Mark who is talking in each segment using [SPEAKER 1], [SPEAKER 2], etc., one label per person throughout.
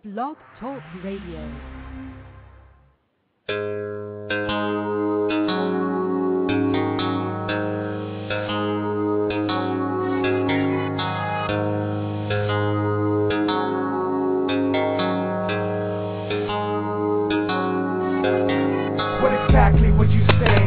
[SPEAKER 1] Blog Talk Radio.
[SPEAKER 2] What exactly would you say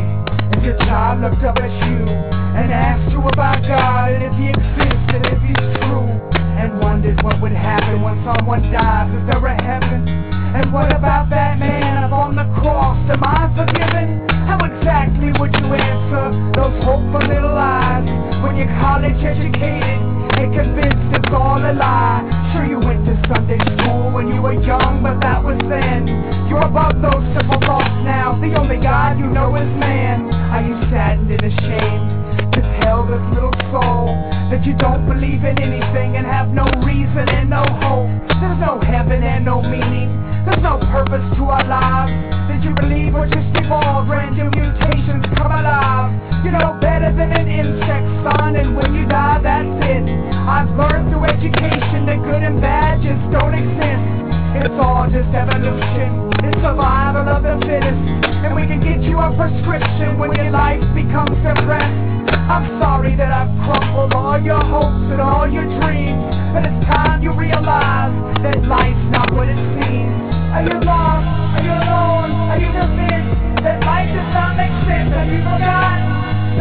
[SPEAKER 2] if your child looked up at you and asked you about God and if he exists and if he's true, and wondered what would happen when someone dies? Is there a heaven? And what about that man up on the cross? Am I forgiven? How exactly would you answer those hopeful little lies when you're college educated and convinced it's all a lie? Sure, you went to Sunday school when you were young, but that was then. You're above those simple thoughts now. The only God you know is man. Are you saddened and ashamed to tell this little soul that you don't believe in anything and have no reason and no hope? There's no heaven and no meaning. There's no purpose to our lives. Did you believe we're just evolved, random mutations come alive? You know better than an insect, son, and when you die, that's it. I've learned through education that good and bad just don't exist. It's all just evolution. It's survival of the fittest. And we can get you a prescription when your life becomes depressed. I'm sorry that I've crumbled all your hopes and all your dreams, but it's time you realize that life's not what it seems. Are you lost? Are you alone? Are you convinced that life does not make sense? Have you forgotten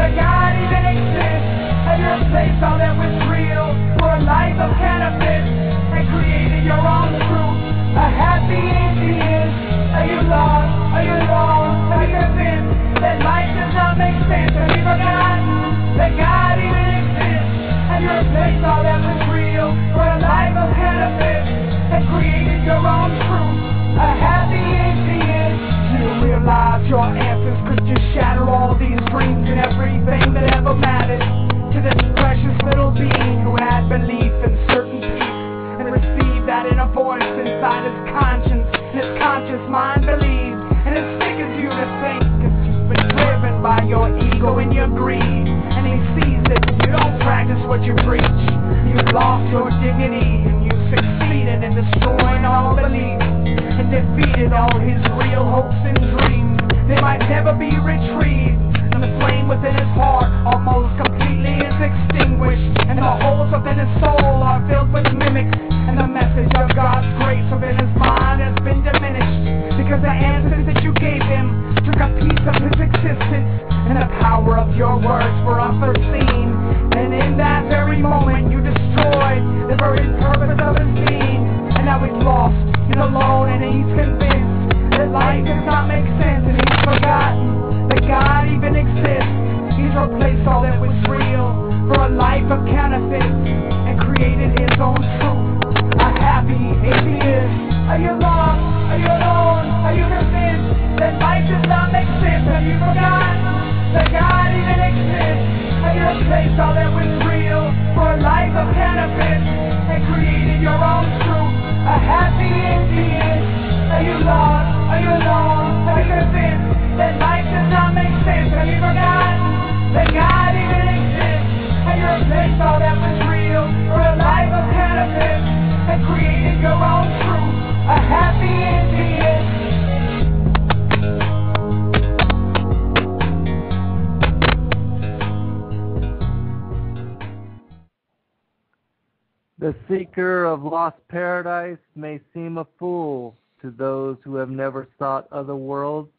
[SPEAKER 2] that God even exists? Have you replaced all that was real for a life of cannabis and created your own truth? A happy atheist. Are you lost? Are you alone? Are you convinced that life does not make sense? Have you forgotten that God even exists? Have you replaced all that was real for a life of cannabis and created your own truth? A happy atheist. You realize your answers could just shatter all these dreams and everything that ever mattered to this precious little being who had belief in certain peace and received that inner voice inside his conscience, and his conscious mind believed, and it sickens you to think because you've been driven by your ego and your greed, and he sees that you don't practice what you preach. You've lost your dignity and you succeeded in destroying all beliefs and defeated all his real hopes and dreams. They might never be retrieved, and the flame within his heart almost completely is extinguished, and the holes within his soul are filled with mimics, and the message of God's grace within his mind has been diminished, because the answers that you gave him took a piece of his existence, and the power of your words were unforeseen, and in that very moment you destroyed the very purpose of his being, and now he's lost and alone, and he's convinced that life does not make sense, and he's forgotten that God even exists. He's replaced all that was real for a life of counterfeits and created his own truth. A happy atheist. Are you lost? Are you alone? Are you convinced that life does not make sense? Have you forgotten that God even exists? Have you replaced all that was real for a life of counterfeits and created your own truth? A happy atheist. Are you lost? Are you alone? Are you convinced that life does not make sense? Have you forgotten that God even exists? Have you replaced all that was real for a life of counterfeits and created your own truth? A happy atheist.
[SPEAKER 3] The seeker of lost paradise may seem a fool to those who have never sought other worlds.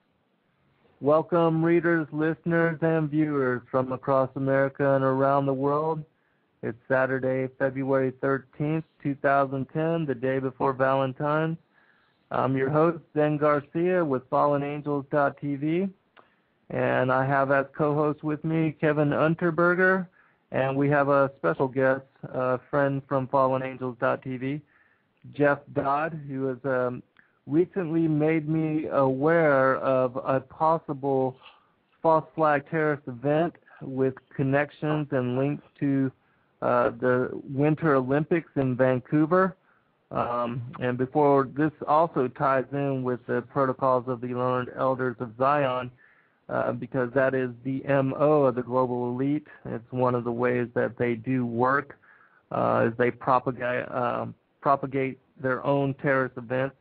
[SPEAKER 3] Welcome, readers, listeners, and viewers from across America and around the world. It's Saturday, February 13th, 2010, the day before Valentine's. I'm your host, Zen Garcia, with FallenAngels.tv, and I have as co-host with me Kevin Unterberger, and we have a special guest, a friend from FallenAngels.tv, Jeff Dodd, who has recently made me aware of a possible false flag terrorist event with connections and links to the Winter Olympics in Vancouver. And before, this also ties in with the protocols of the Learned Elders of Zion, because that is the MO of the global elite. It's one of the ways that they do work, is they propagate their own terrorist events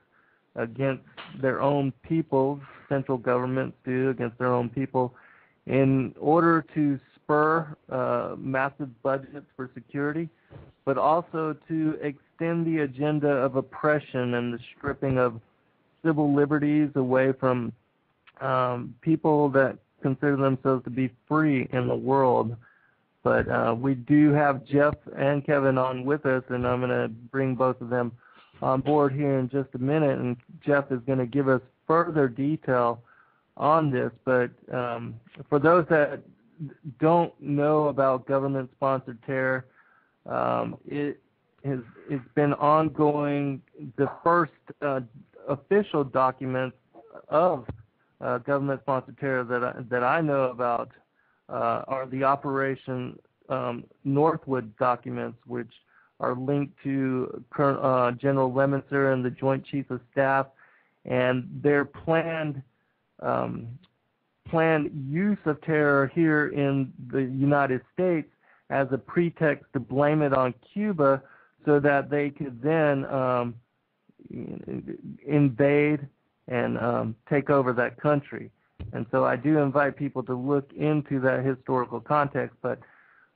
[SPEAKER 3] against their own people, central governments do against their own people, in order to spur massive budgets for security, but also to extend the agenda of oppression and the stripping of civil liberties away from people that consider themselves to be free in the world. But we do have Jeff and Kevin on with us, and I'm going to bring both of them on board here in just a minute, and Jeff is going to give us further detail on this. But for those that don't know about government-sponsored terror, it's been ongoing. The first official documents of government-sponsored terror that I know about are the Operation Northwood documents, which are linked to General Lemonster and the Joint Chiefs of Staff, and their planned use of terror here in the United States as a pretext to blame it on Cuba so that they could then invade and take over that country. And so I do invite people to look into that historical context. But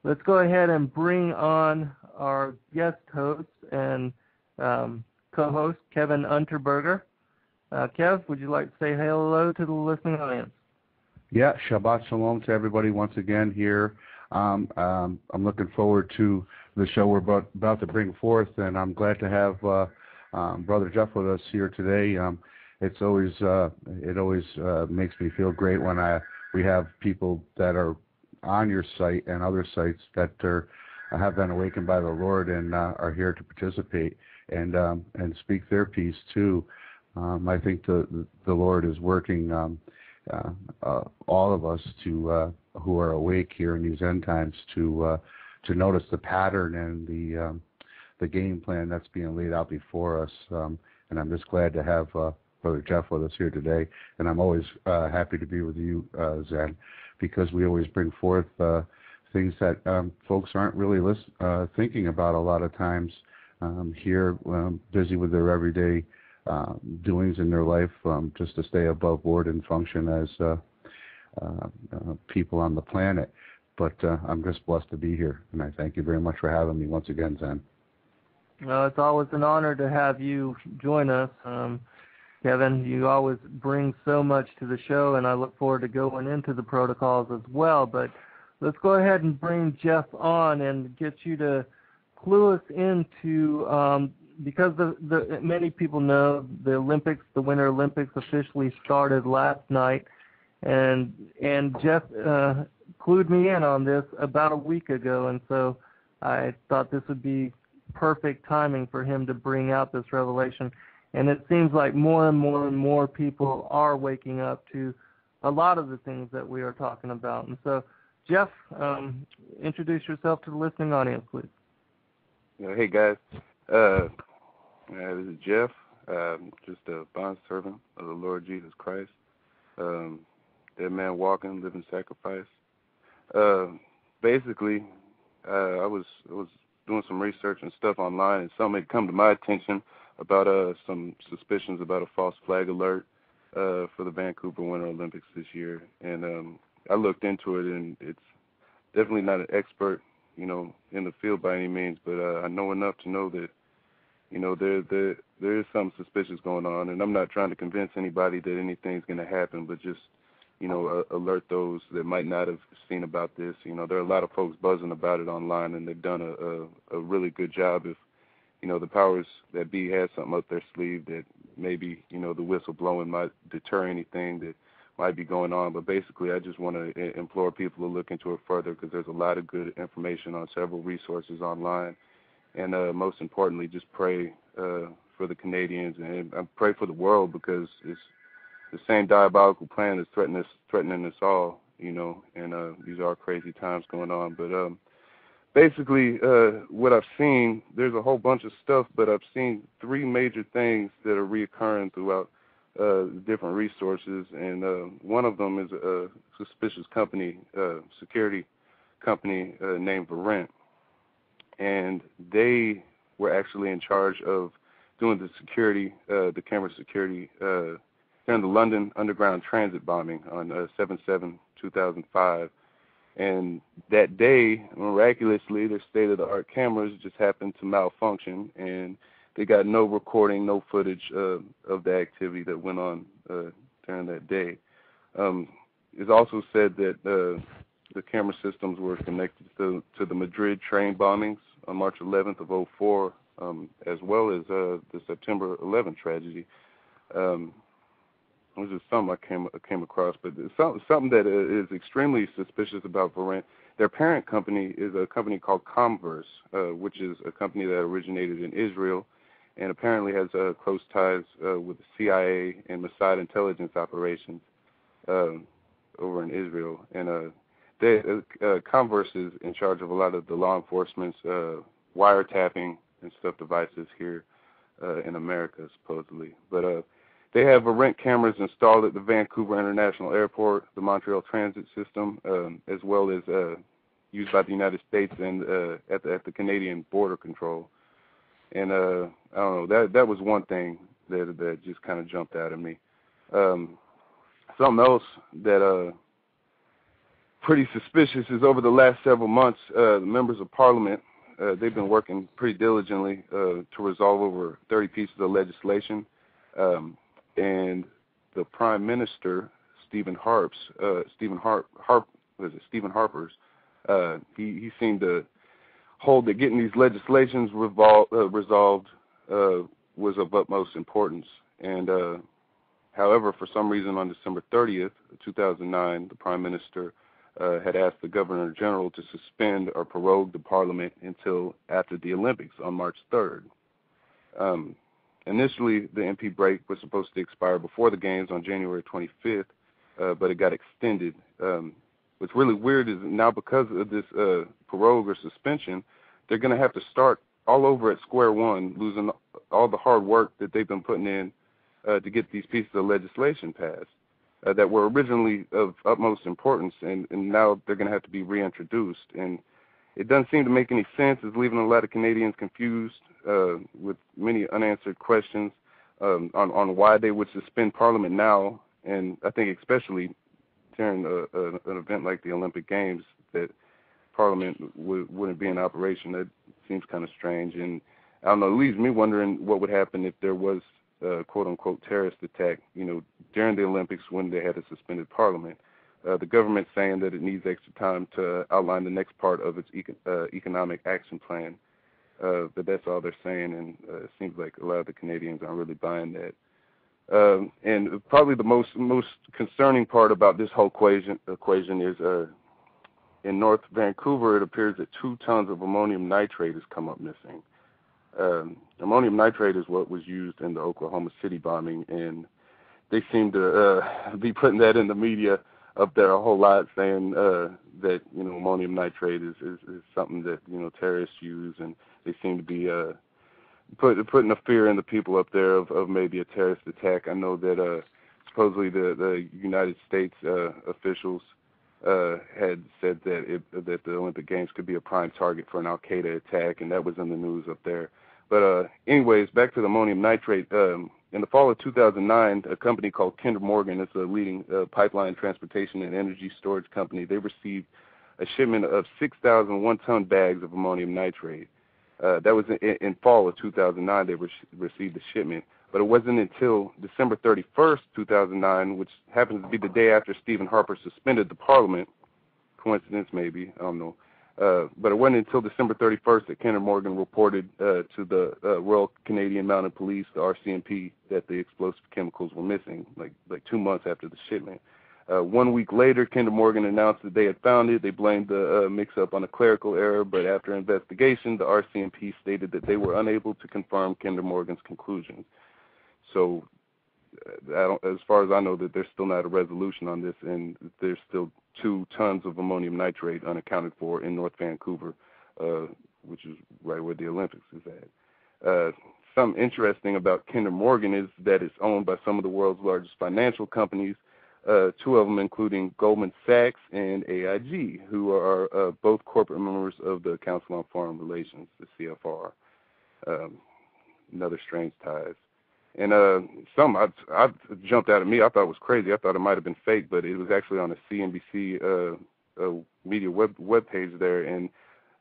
[SPEAKER 3] let's go ahead and bring on our guest host and co-host, Kevin Unterberger. Kev, would you like to say hello to the listening audience?
[SPEAKER 4] Yeah, Shabbat Shalom to everybody once again here. I'm looking forward to the show we're about to bring forth, and I'm glad to have Brother Jeff with us here today. It always makes me feel great when we have people that are on your site and other sites that have been awakened by the Lord and are here to participate and speak their piece too. I think the Lord is working all of us to who are awake here in these end times to notice the pattern and the game plan that's being laid out before us. And I'm just glad to have Brother Jeff with us here today, and I'm always happy to be with you, Zen, because we always bring forth things that folks aren't really thinking about a lot of times here, busy with their everyday doings in their life, just to stay above board and function as people on the planet. But I'm just blessed to be here, and I thank you very much for having me once again, Zen.
[SPEAKER 3] Well, it's always an honor to have you join us. Kevin, you always bring so much to the show, and I look forward to going into the protocols as well. But let's go ahead and bring Jeff on and get you to clue us into, because many people know the Olympics, the Winter Olympics officially started last night, and Jeff clued me in on this about a week ago, and so I thought this would be perfect timing for him to bring out this revelation. And it seems like more and more and more people are waking up to a lot of the things that we are talking about. And so, Jeff, introduce yourself to the listening audience, please.
[SPEAKER 5] Hey, guys. This is Jeff, just a bondservant of the Lord Jesus Christ. Dead man walking, living sacrifice. Basically, I was doing some research and stuff online, and something had come to my attention about some suspicions about a false flag alert for the Vancouver Winter Olympics this year. And I looked into it, and it's definitely not an expert, in the field by any means, but I know enough to know that, there is something suspicious going on. And I'm not trying to convince anybody that anything's going to happen, but just, alert those that might not have seen about this. There are a lot of folks buzzing about it online, and they've done a really good job. If the powers that be has something up their sleeve that maybe, the whistle blowing might deter anything that might be going on. But basically, I just want to implore people to look into it further, because there's a lot of good information on several resources online. And most importantly, just pray for the Canadians, and I pray for the world, because it's the same diabolical plan that's threatening us all, and these are crazy times going on. But basically, what I've seen, there's a whole bunch of stuff, but I've seen three major things that are reoccurring throughout different resources, and one of them is a suspicious company, security company named Varent, and they were actually in charge of doing the camera security during the London Underground Transit bombing on 7/7/2005. And that day, miraculously, their state-of-the-art cameras just happened to malfunction, and they got no recording, no footage of the activity that went on during that day. It's also said that the camera systems were connected to the Madrid train bombings on March 11th of 2004, as well as the September 11th tragedy. It was just something I came across, but it's something that is extremely suspicious about Varent. Their parent company is a company called Comverse, which is a company that originated in Israel and apparently has close ties with the CIA and Mossad intelligence operations over in Israel. And Comverse is in charge of a lot of the law enforcement's wiretapping and stuff devices here in America, supposedly. But they have Varent cameras installed at the Vancouver International Airport, the Montreal Transit System, as well as used by the United States and at the Canadian Border Control. And I don't know, that was one thing that just kind of jumped out at me. Something else that pretty suspicious is over the last several months, the members of Parliament, they've been working pretty diligently to resolve over 30 pieces of legislation. And the Prime Minister, Stephen Harper's, he seemed to hold that getting these legislations resolved was of utmost importance. And however, for some reason on December 30th, 2009, the Prime Minister had asked the Governor General to suspend or prorogue the Parliament until after the Olympics on March 3rd. Initially, the MP break was supposed to expire before the games on January 25th, but it got extended. What's really weird is now because of this prorogue or suspension, they're going to have to start all over at square one, losing all the hard work that they've been putting in to get these pieces of legislation passed that were originally of utmost importance, and now they're going to have to be reintroduced. And it doesn't seem to make any sense. It's leaving a lot of Canadians confused with many unanswered questions on why they would suspend Parliament now, and I think especially during an event like the Olympic Games that Parliament wouldn't be in operation. That seems kind of strange, and I don't know, it leaves me wondering what would happen if there was a quote-unquote terrorist attack, during the Olympics when they had a suspended Parliament. The government's saying that it needs extra time to outline the next part of its economic action plan. But that's all they're saying, and it seems like a lot of the Canadians aren't really buying that. And probably the most concerning part about this whole equation is in North Vancouver, it appears that 2 tons of ammonium nitrate has come up missing. Ammonium nitrate is what was used in the Oklahoma City bombing, and they seem to be putting that in the media up there a whole lot, saying that ammonium nitrate is something that terrorists use, and they seem to be putting a fear in the people up there of maybe a terrorist attack. I know that supposedly the United States officials had said that the Olympic Games could be a prime target for an Al-Qaeda attack, and that was in the news up there. But anyways, back to the ammonium nitrate. In the fall of 2009, a company called Kinder Morgan, it's a leading pipeline transportation and energy storage company, they received a shipment of 6,000 one-ton bags of ammonium nitrate. That was in fall of 2009 they received the shipment. But it wasn't until December 31st, 2009, which happens to be the day after Stephen Harper suspended the Parliament, coincidence maybe, I don't know, but it wasn't until December 31st that Kinder Morgan reported to the Royal Canadian Mounted Police, the RCMP, that the explosive chemicals were missing, like 2 months after the shipment. 1 week later, Kinder Morgan announced that they had found it. They blamed the mix-up on a clerical error, but after investigation, the RCMP stated that they were unable to confirm Kinder Morgan's conclusions. So, as far as I know, that there's still not a resolution on this, and there's still 2 tons of ammonium nitrate unaccounted for in North Vancouver, which is right where the Olympics is at. Something interesting about Kinder Morgan is that it's owned by some of the world's largest financial companies, 2 of them including Goldman Sachs and AIG, who are both corporate members of the Council on Foreign Relations, the CFR. another strange ties. And something I jumped out at me. I thought it was crazy. I thought it might have been fake, but it was actually on a CNBC media web page there. And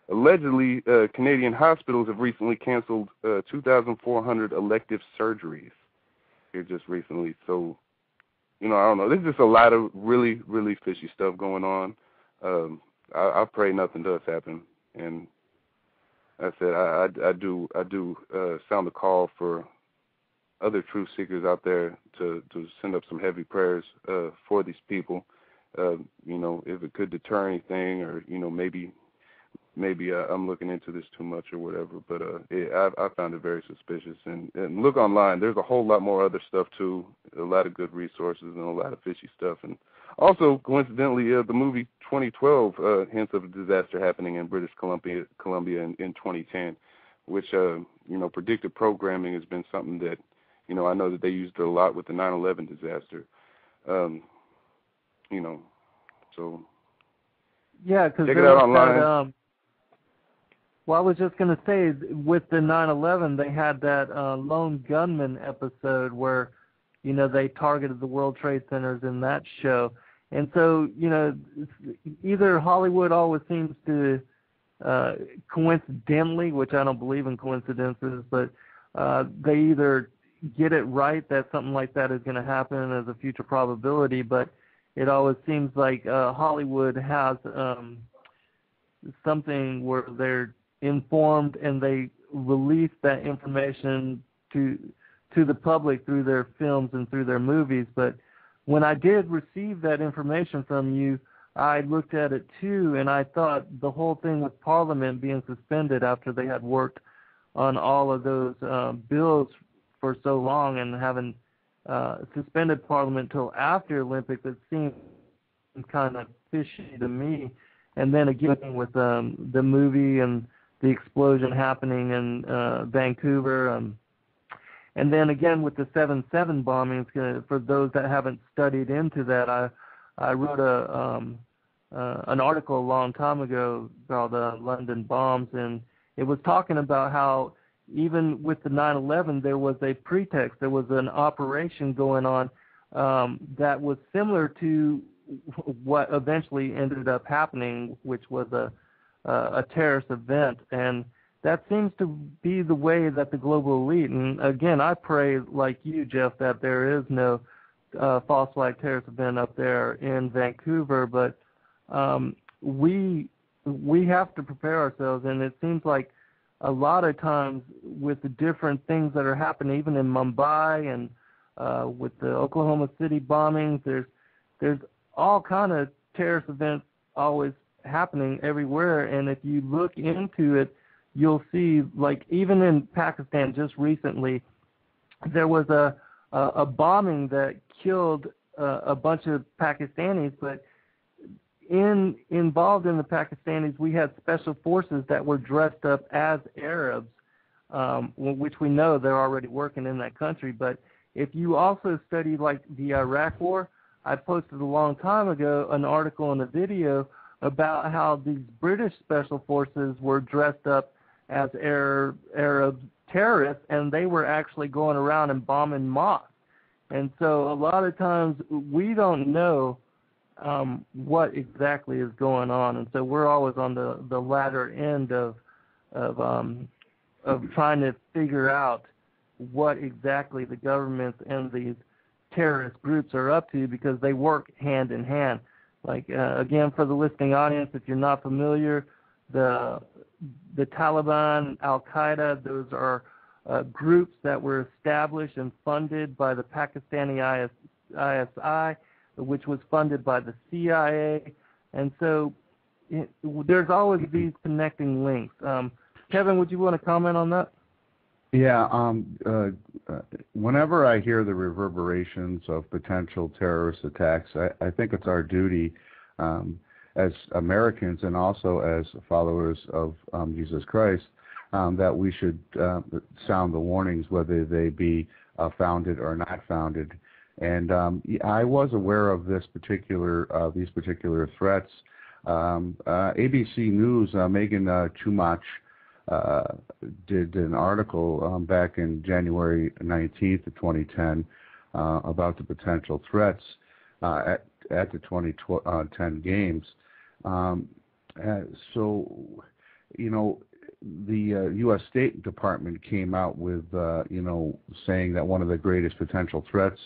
[SPEAKER 5] allegedly, Canadian hospitals have recently canceled 2,400 elective surgeries here just recently. So, I don't know. There's just a lot of really, really fishy stuff going on. I pray nothing does happen. And I said I do sound the call for other truth seekers out there to send up some heavy prayers for these people. If it could deter anything, or maybe I'm looking into this too much or whatever. But I found it very suspicious. And look online. There's a whole lot more other stuff too. A lot of good resources and a lot of fishy stuff. And also, coincidentally, the movie 2012 hints of a disaster happening in British Columbia in 2010, which predictive programming has been something that I know that they used it a lot with the 9/11 disaster. So
[SPEAKER 3] yeah, because
[SPEAKER 5] check it out online.
[SPEAKER 3] That, well, I was just going to say, with the 9/11, they had that lone gunman episode where, they targeted the World Trade Centers in that show. And so, either Hollywood always seems to coincidentally, which I don't believe in coincidences, but they either get it right that something like that is going to happen as a future probability, but it always seems like Hollywood has something where they're informed and they release that information to the public through their films and through their movies. But when I did receive that information from you, I looked at it too, and I thought the whole thing with Parliament being suspended after they had worked on all of those bills for so long and having suspended Parliament till after Olympics, it seemed kind of fishy to me. And then again with the movie and the explosion happening in Vancouver, and then again with the 7/7 bombings. For those that haven't studied into that, I wrote an article a long time ago called London Bombs, and it was talking about how even with the 9/11, there was a pretext. There was an operation going on that was similar to what eventually ended up happening, which was a terrorist event. And that seems to be the way that the global elite, and again, I pray like you, Jeff, that there is no false flag terrorist event up there in Vancouver, but we have to prepare ourselves, and it seems like a lot of times with the different things that are happening, even in Mumbai and with the Oklahoma City bombings, there's all kind of terrorist events always happening everywhere. And if you look into it, you'll see, like even in Pakistan just recently, there was a bombing that killed a bunch of Pakistanis, but involved in the Pakistanis, we had special forces that were dressed up as Arabs, which we know they're already working in that country. But if you also study like the Iraq War, I posted a long time ago an article and a video about how these British special forces were dressed up as Arab terrorists, and they were actually going around and bombing mosques. And so a lot of times we don't know what exactly is going on, and so we're always on the latter end of trying to figure out what exactly the governments and these terrorist groups are up to, because they work hand in hand. Like again, for the listening audience, if you're not familiar, the Taliban, Al Qaeda, those are groups that were established and funded by the Pakistani ISI, which was funded by the CIA, and so there's always these connecting links. Kevin, would you want to comment on that?
[SPEAKER 4] Yeah, whenever I hear the reverberations of potential terrorist attacks, I think it's our duty as Americans and also as followers of Jesus Christ that we should sound the warnings, whether they be founded or not founded. And I was aware of these particular threats. ABC News, Megan Chumach, did an article back in January 19th of 2010 about the potential threats at the 2010 games. So, you know, the U.S. State Department came out with, you know, saying that one of the greatest potential threats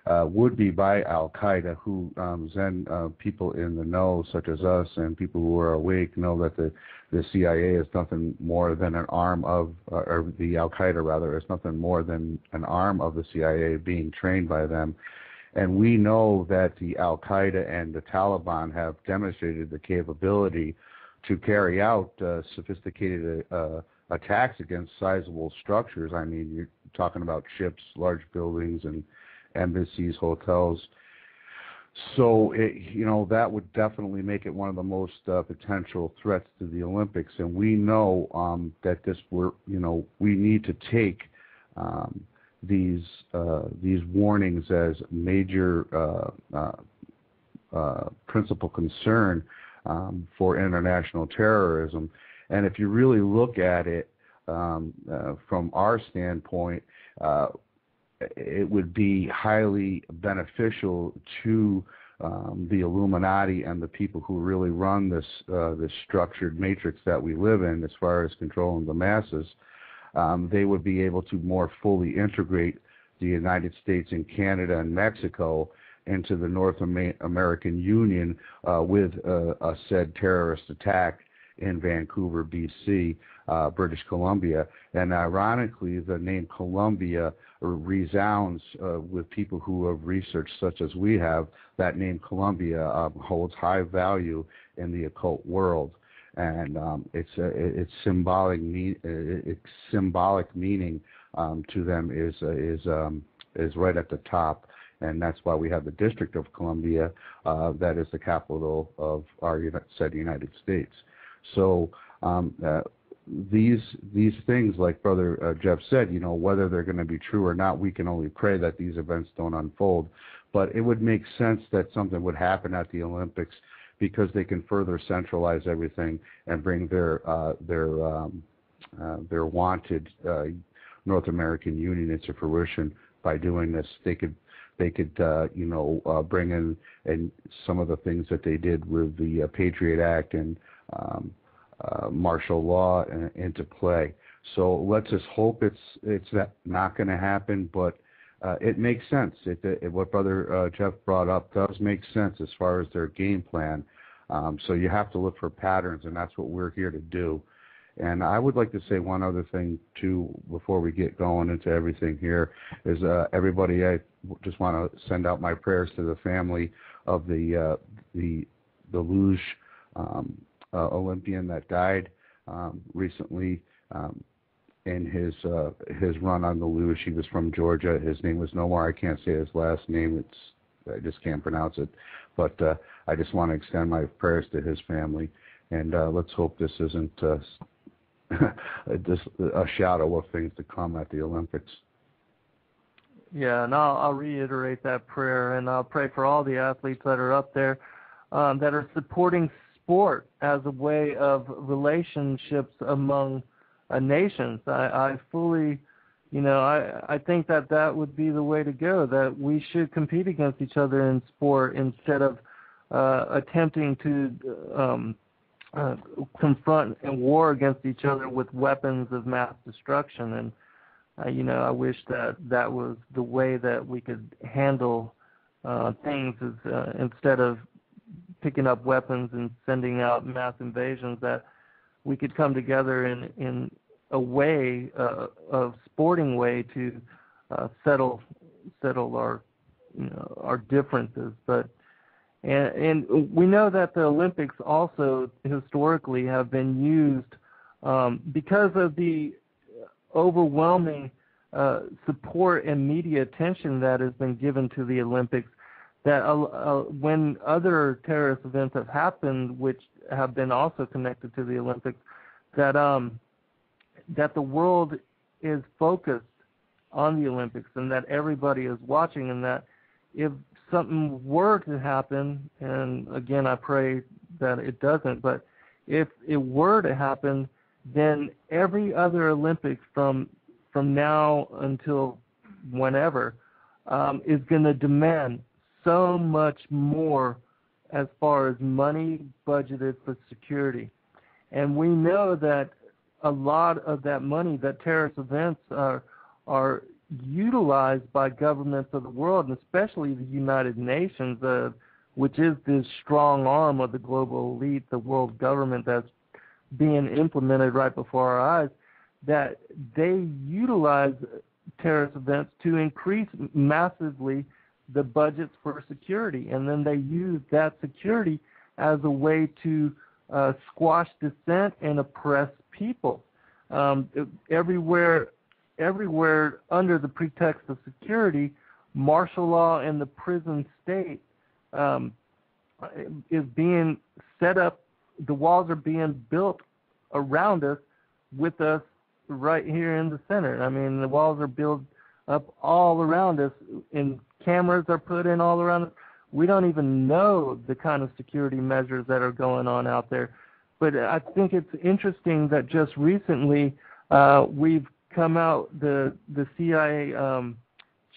[SPEAKER 4] would be by Al-Qaeda, who then people in the know, such as us and people who are awake, know that the CIA is nothing more than an arm of, or the Al-Qaeda rather, is nothing more than an arm of the CIA being trained by them. And we know that the Al-Qaeda and the Taliban have demonstrated the capability to carry out sophisticated attacks against sizable structures. I mean, you're talking about ships, large buildings, and embassies, hotels. So, you know, that would definitely make it one of the most potential threats to the Olympics. And we know that you know, we need to take these warnings as major principal concern for international terrorism. And if you really look at it from our standpoint, it would be highly beneficial to the Illuminati and the people who really run this structured matrix that we live in as far as controlling the masses. They would be able to more fully integrate the United States and Canada and Mexico into the North American Union with a said terrorist attack in Vancouver, BC, British Columbia. And ironically, the name Columbia resounds with people who have researched, such as we have. That name Columbia holds high value in the occult world, and its symbolic meaning to them is right at the top. And that's why we have the District of Columbia, that is the capital of our said United States. So these things, like Brother Jeff said, you know, whether they're going to be true or not, we can only pray that these events don't unfold. But it would make sense that something would happen at the Olympics, because they can further centralize everything and bring their wanted North American Union into fruition by doing this. They could you know, bring in some of the things that they did with the Patriot Act and martial law into play. So let's just hope it's not going to happen, but it makes sense. What Brother Jeff brought up does make sense as far as their game plan. So you have to look for patterns, and that's what we're here to do. And I would like to say one other thing, too, before we get going into everything here, is everybody, I just want to send out my prayers to the family of the luge Olympian that died recently in his run on the luge. He was from Georgia. His name was Nomar. I can't say his last name. I just can't pronounce it. But I just want to extend my prayers to his family. And let's hope this isn't just a shadow of things to come at the Olympics.
[SPEAKER 3] Yeah, and I'll reiterate that prayer, and I'll pray for all the athletes that are up there that are supporting sport as a way of relationships among nations. I fully, you know, I think that would be the way to go, that we should compete against each other in sport instead of attempting to confront and war against each other with weapons of mass destruction. And you know, I wish that was the way that we could handle things, instead of picking up weapons and sending out mass invasions, that we could come together in a way, a sporting way, to settle our, you know, our differences. But and we know that the Olympics also historically have been used because of the overwhelming support and media attention that has been given to the Olympics, that when other terrorist events have happened, which have been also connected to the Olympics, that the world is focused on the Olympics, and that everybody is watching, and that if something were to happen, and again I pray that it doesn't, but if it were to happen, then every other Olympics from now until whenever is going to demand so much more as far as money budgeted for security. And we know that a lot of that money, that terrorist events are utilized by governments of the world, and especially the United Nations, which is this strong arm of the global elite, the world government that's being implemented right before our eyes, that they utilize terrorist events to increase massively the budgets for security, and then they use that security as a way to squash dissent and oppress people. Everywhere under the pretext of security, martial law and the prison state is being set up. The walls are being built around us, with us right here in the center. I mean, the walls are built up all around us, and cameras are put in all around us. We don't even know the kind of security measures that are going on out there. But I think it's interesting that just recently we've come out, the CIA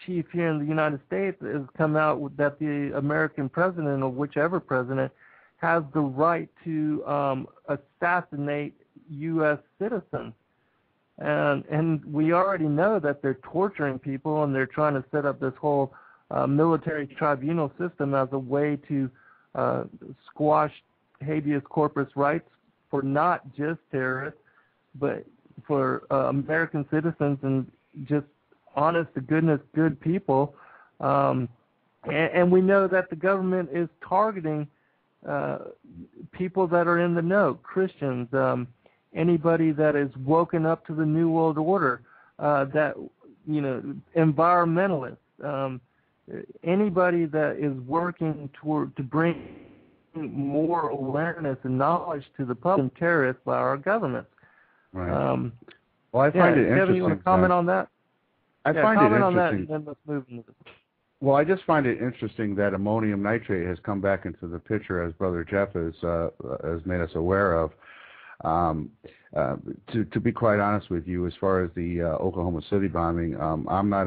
[SPEAKER 3] chief here in the United States has come out with that the American president, or whichever president, has the right to assassinate U.S. citizens. And we already know that they're torturing people, and they're trying to set up this whole military tribunal system as a way to squash habeas corpus rights for not just terrorists, but for American citizens and just honest-to-goodness good people. And we know that the government is targeting people that are in the know, Christians, anybody that is woken up to the New World Order, environmentalists, anybody that is working to bring more awareness and knowledge to the public, terrorists by our government.
[SPEAKER 4] Right. Well, I find it interesting.
[SPEAKER 3] Kevin, you want to comment on that?
[SPEAKER 4] I find it interesting.
[SPEAKER 3] On that, and then let's move into this.
[SPEAKER 4] Well, I just find it interesting that ammonium nitrate has come back into the picture, as Brother Jeff has made us aware of. To be quite honest with you, as far as the Oklahoma City bombing, I'm not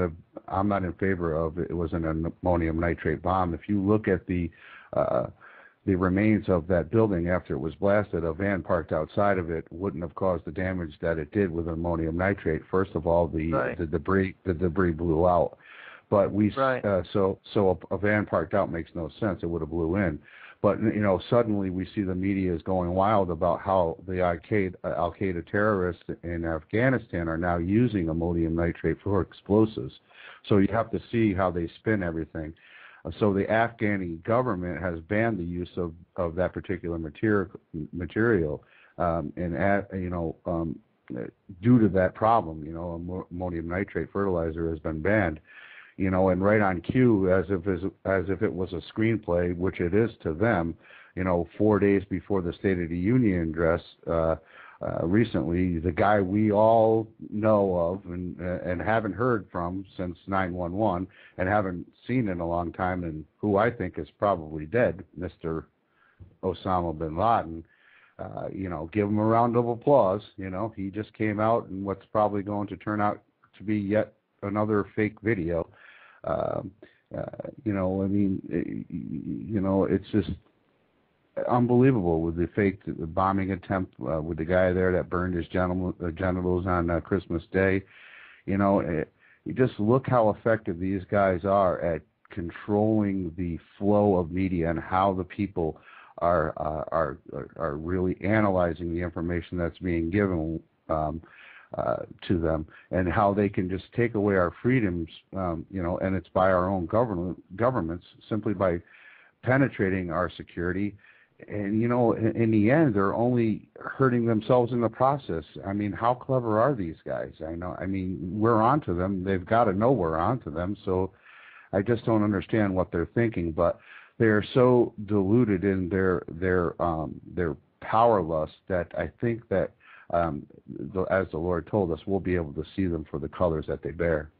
[SPEAKER 4] in favor of it. It was an ammonium nitrate bomb. If you look at the remains of that building after it was blasted, a van parked outside of it wouldn't have caused the damage that it did with ammonium nitrate. First of all, the debris blew out. But so a van parked out makes no sense. It would have blew in. But suddenly we see the media is going wild about how the Al Qaeda terrorists in Afghanistan are now using ammonium nitrate for explosives. So you have to see how they spin everything. So the Afghani government has banned the use of that particular material, due to that problem. Ammonium nitrate fertilizer has been banned. And right on cue, as if it was a screenplay, which it is to them. 4 days before the State of the Union address, recently, the guy we all know of and haven't heard from since 9/11 and haven't seen in a long time, and who I think is probably dead, Mr. Osama bin Laden. Give him a round of applause. He just came out in what's probably going to turn out to be yet another fake video. It's just unbelievable with the fake bombing attempt with the guy there that burned his genitals on Christmas Day. You just look how effective these guys are at controlling the flow of media and how the people are really analyzing the information that's being given to them, and how they can just take away our freedoms, and it's by our own governments simply by penetrating our security. And, in the end, they're only hurting themselves in the process. I mean, how clever are these guys? We're onto them. They've got to know we're onto them. So I just don't understand what they're thinking. But they're so deluded in their power lust that I think that, as the Lord told us, we'll be able to see them for the colors that they bear.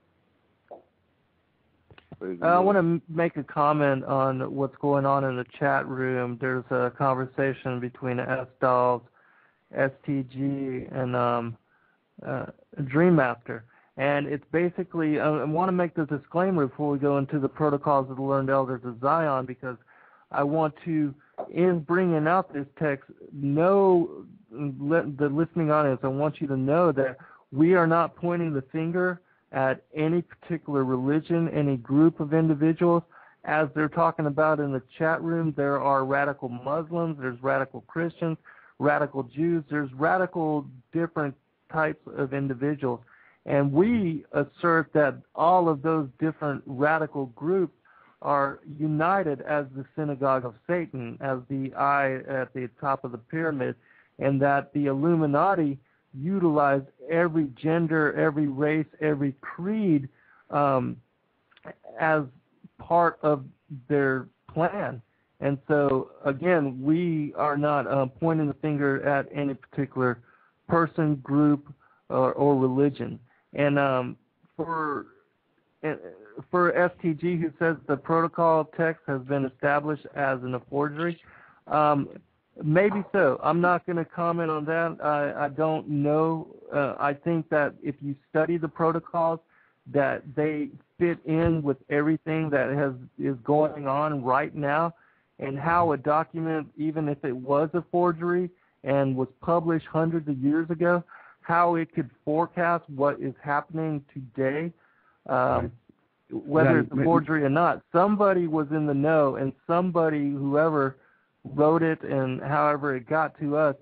[SPEAKER 3] I want to make a comment on what's going on in the chat room. There's a conversation between S. Dolls STG, and Dream Master. And it's basically, I want to make the disclaimer before we go into the protocols of the learned elders of Zion, because I want to, in bringing out this text, know, the listening audience, I want you to know that we are not pointing the finger at any particular religion, any group of individuals. As they're talking about in the chat room, there are radical Muslims, there's radical Christians, radical Jews, there's radical different types of individuals. And we assert that all of those different radical groups are united as the synagogue of Satan, as the eye at the top of the pyramid, and that the Illuminati utilize every gender, every race, every creed as part of their plan. And so, again, we are not pointing the finger at any particular person, group, or religion. And for STG, who says the protocol text has been established as a forgery, maybe so. I'm not going to comment on that. I don't know. I think that if you study the protocols, that they fit in with everything that is going on right now, and how a document, even if it was a forgery and was published hundreds of years ago, how it could forecast what is happening today, whether it's a forgery or not. Somebody was in the know, and somebody, whoever wrote it and however it got to us,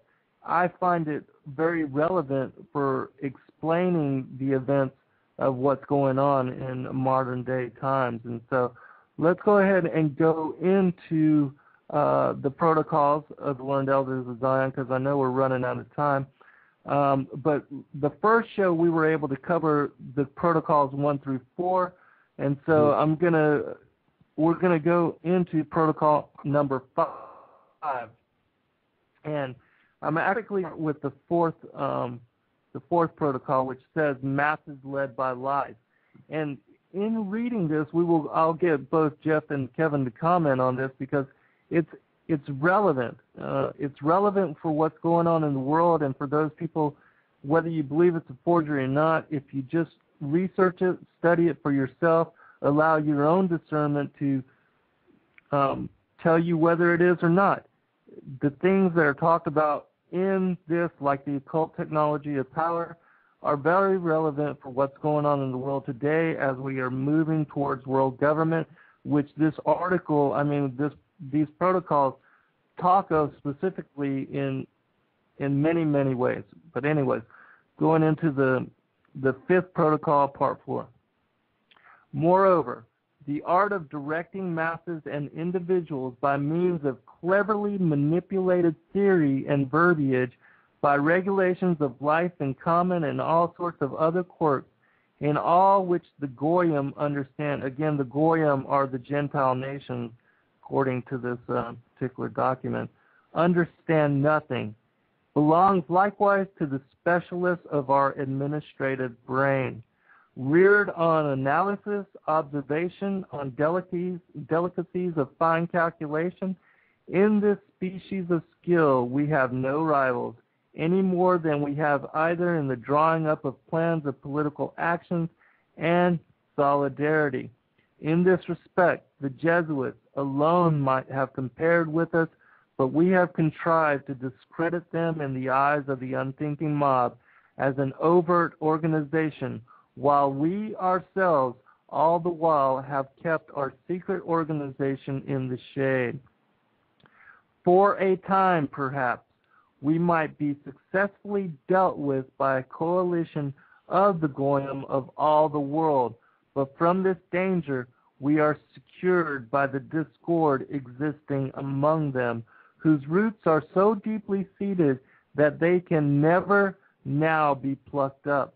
[SPEAKER 3] I find it very relevant for explaining the events of what's going on in modern day times. And so let's go ahead and go into the protocols of the Learned Elders of Zion, because I know we're running out of time. But the first show we were able to cover the protocols 1 through 4, and so we're gonna go into protocol number 5, and I'm actually with the fourth protocol, which says masses led by lies. And in reading this, I'll get both Jeff and Kevin to comment on this, because it's relevant. It's relevant for what's going on in the world, and for those people, whether you believe it's a forgery or not, if you just research it, study it for yourself, allow your own discernment to tell you whether it is or not. The things that are talked about in this, like the occult technology of power, are very relevant for what's going on in the world today as we are moving towards world government, which this article, these protocols talk of specifically in many, many ways. But anyways, going into the fifth protocol, part 4. Moreover, the art of directing masses and individuals by means of cleverly manipulated theory and verbiage, by regulations of life in common and all sorts of other quirks, in all which the Goyim understand. Again, the Goyim are the Gentile nations, according to this particular document, understand nothing, belongs likewise to the specialists of our administrative brain, reared on analysis, observation, on delicacies of fine calculation. In this species of skill we have no rivals, any more than we have either in the drawing up of plans of political actions and solidarity. In this respect, the Jesuits alone might have compared with us, but we have contrived to discredit them in the eyes of the unthinking mob as an overt organization, while we ourselves all the while have kept our secret organization in the shade. For a time, perhaps, we might be successfully dealt with by a coalition of the Goyim of all the world, but from this danger we are secured by the discord existing among them, whose roots are so deeply seated that they can never now be plucked up.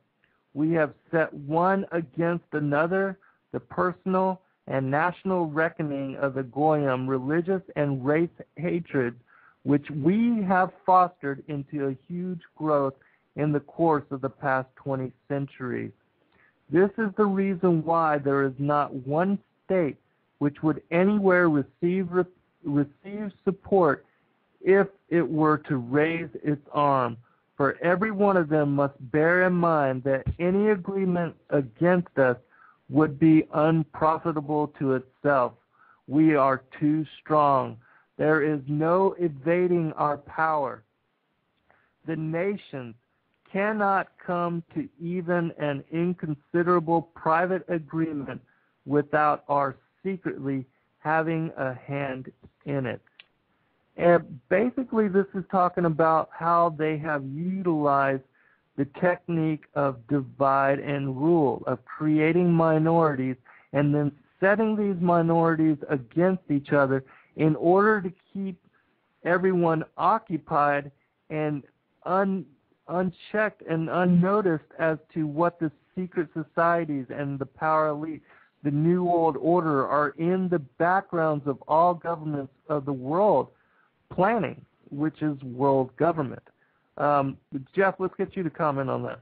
[SPEAKER 3] We have set one against another the personal and national reckoning of the Goyim, religious and race hatred, which we have fostered into a huge growth in the course of the past 20 centuries. This is the reason why there is not one state which would anywhere receive support if it were to raise its arm. For every one of them must bear in mind that any agreement against us would be unprofitable to itself. We are too strong. There is no evading our power. The nations cannot come to even an inconsiderable private agreement without our secretly having a hand in it. And basically this is talking about how they have utilized the technique of divide and rule, of creating minorities and then setting these minorities against each other in order to keep everyone occupied and unchecked and unnoticed as to what the secret societies and the power elite, the New World Order, are in the backgrounds of all governments of the world planning, which is world government. Jeff, let's get you to comment on that.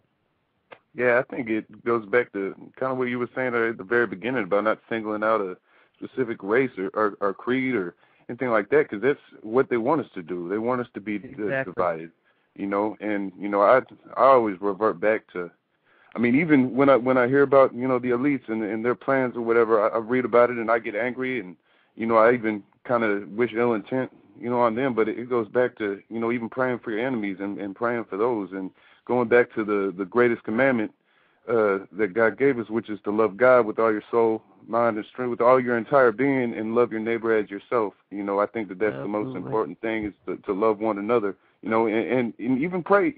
[SPEAKER 5] Yeah, I think it goes back to kind of what you were saying at the very beginning about not singling out a specific race or creed or anything like that, because that's what they want us to do. They want us to be divided, and I always revert back to, I mean, even when I hear about, the elites and their plans or whatever, I read about it and I get angry, and, I even kind of wish ill intent, on them, but it goes back to, even praying for your enemies and praying for those, and going back to the greatest commandment that God gave us, which is to love God with all your soul, mind, and strength, with all your entire being, and love your neighbor as yourself. I think that's the most important thing, is to love one another, and even pray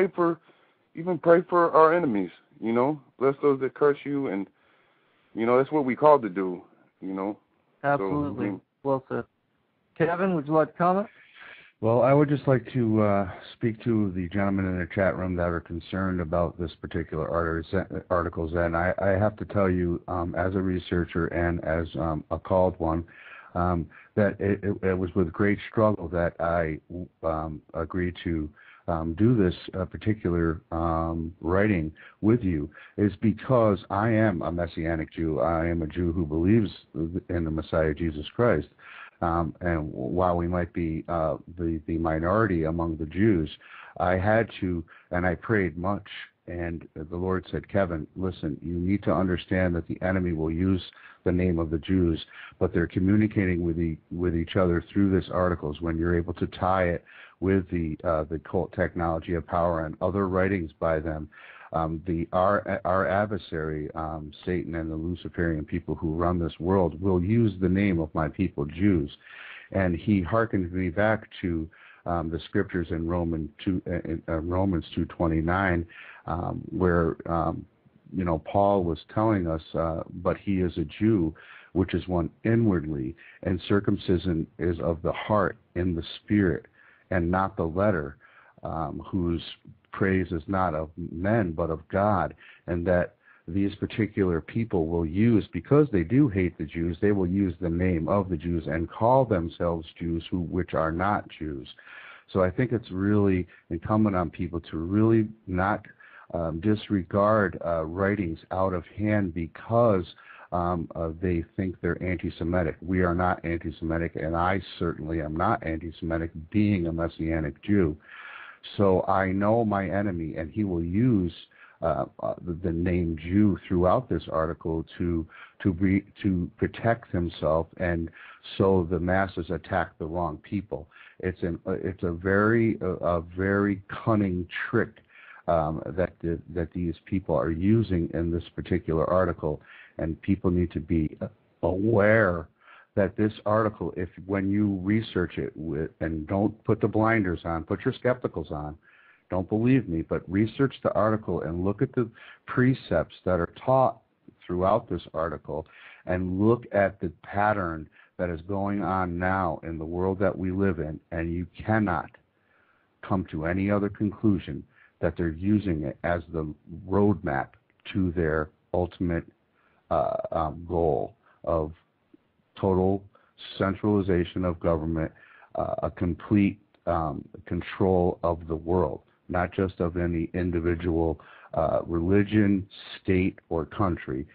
[SPEAKER 5] for our enemies, bless those that curse you, and, that's what we called to do,
[SPEAKER 3] Absolutely.
[SPEAKER 5] So,
[SPEAKER 3] well said. Kevin, would you like to comment?
[SPEAKER 4] Well, I would just like to speak to the gentlemen in the chat room that are concerned about this particular articles, and I have to tell you, as a researcher and as a called one, that it was with great struggle that I agreed to do this particular writing with you, is because I am a Messianic Jew. I am a Jew who believes in the Messiah Jesus Christ. And while we might be the minority among the Jews, I had to, and I prayed much, and the Lord said, Kevin, listen, you need to understand that the enemy will use the name of the Jews, but they're communicating with each other through this articles. When you're able to tie it with the cult technology of power and other writings by them, our adversary, Satan and the Luciferian people who run this world, will use the name of my people, Jews. And he hearkened me back to the scriptures in Romans 2:29, where Paul was telling us, but he is a Jew, which is one inwardly, and circumcision is of the heart in the spirit, and not the letter, whose praise is not of men but of God, and that these particular people will use, because they do hate the Jews, they will use the name of the Jews and call themselves Jews which are not Jews. So I think it's really incumbent on people to really not disregard writings out of hand because they think they're anti-Semitic. We are not anti-Semitic, and I certainly am not anti-Semitic, being a Messianic Jew. So I know my enemy, and he will use the name Jew throughout this article to protect himself, and so the masses attack the wrong people. It's a very cunning trick that these people are using in this particular article, and people need to be aware that this article, when you research it and don't put the blinders on, put your skepticals on, don't believe me, but research the article and look at the precepts that are taught throughout this article, and look at the pattern that is going on now in the world that we live in, and you cannot come to any other conclusion that they're using it as the roadmap to their ultimate goal of total centralization of government, a complete control of the world, not just of any individual religion, state, or country.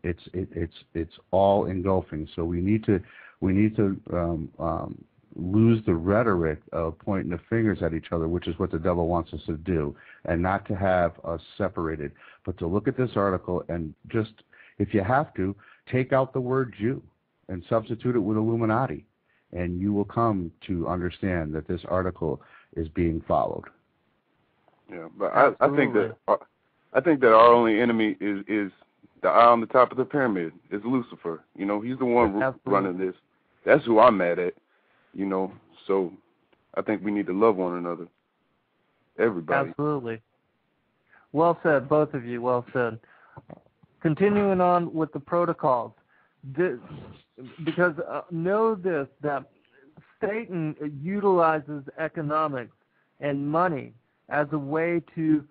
[SPEAKER 4] It's all engulfing. So we need to lose the rhetoric of pointing the fingers at each other, which is what the devil wants us to do, and not to have us separated, but to look at this article and just, if you have to, take out the word Jew and substitute it with Illuminati, and you will come to understand that this article is being followed.
[SPEAKER 5] Yeah, but I think that our only enemy is the eye on the top of the pyramid, is Lucifer. You know, he's the one running this. That's who I'm mad at. You know, so I think we need to love one another. Everybody.
[SPEAKER 3] Absolutely. Well said, both of you. Well said. Continuing on with the protocols, because know this, that Satan utilizes economics and money as a way to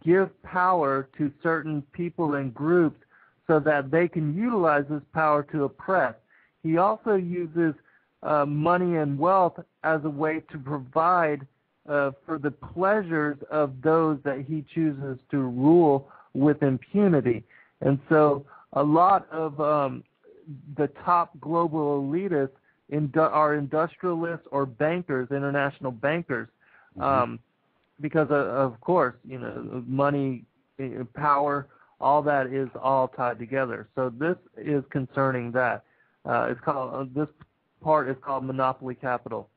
[SPEAKER 3] give power to certain people and groups so that they can utilize this power to oppress. He also uses money and wealth as a way to provide for the pleasures of those that he chooses to rule with impunity. And so a lot of the top global elitists are industrialists or bankers, international bankers, because of course, you know, money, power, all that is all tied together. So this is concerning that. It's called this part is called monopoly capital.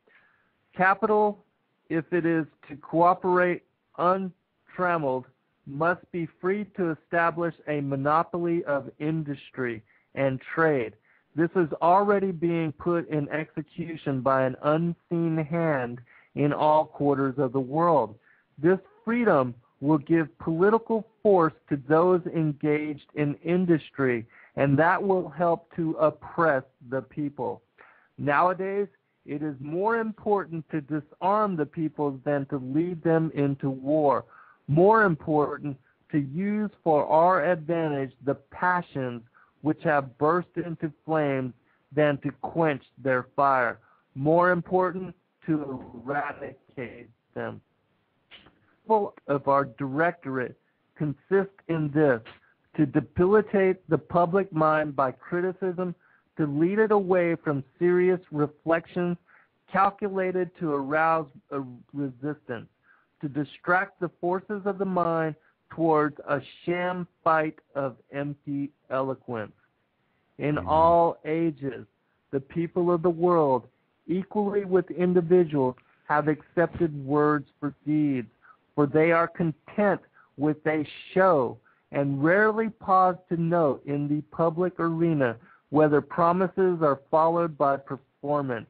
[SPEAKER 3] Capital, if it is to cooperate untrammeled, must be free to establish a monopoly of industry and trade. This is already being put in execution by an unseen hand in all quarters of the world. This freedom will give political force to those engaged in industry, and that will help to oppress the people. Nowadays, it is more important to disarm the people than to lead them into war. More important to use for our advantage the passions which have burst into flames than to quench their fire. More important to eradicate them. Full of our directorate consists in this: to debilitate the public mind by criticism, to lead it away from serious reflections calculated to arouse a resistance, to distract the forces of the mind towards a sham fight of empty eloquence. In all ages, the people of the world, equally with individuals, have accepted words for deeds, for they are content with a show and rarely pause to note in the public arena whether promises are followed by performance.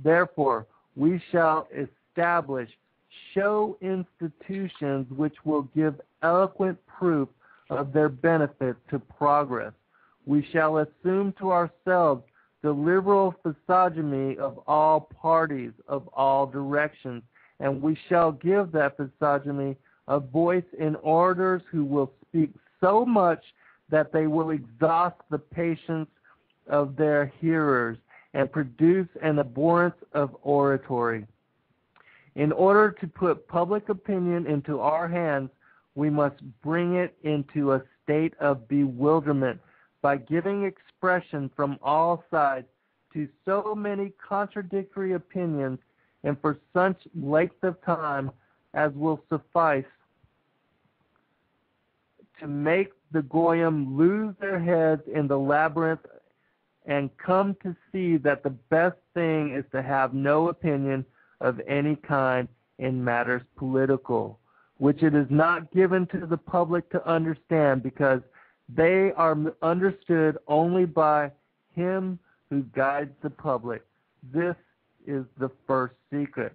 [SPEAKER 3] Therefore, we shall establish show institutions which will give eloquent proof of their benefit to progress. We shall assume to ourselves the liberal physiognomy of all parties, of all directions, and we shall give that physiognomy a voice in orators who will speak so much that they will exhaust the patience of their hearers and produce an abhorrence of oratory. In order to put public opinion into our hands, we must bring it into a state of bewilderment by giving expression from all sides to so many contradictory opinions and for such length of time as will suffice to make the goyim lose their heads in the labyrinth and come to see that the best thing is to have no opinion of any kind in matters political, which it is not given to the public to understand, because they are understood only by him who guides the public. This is the first secret.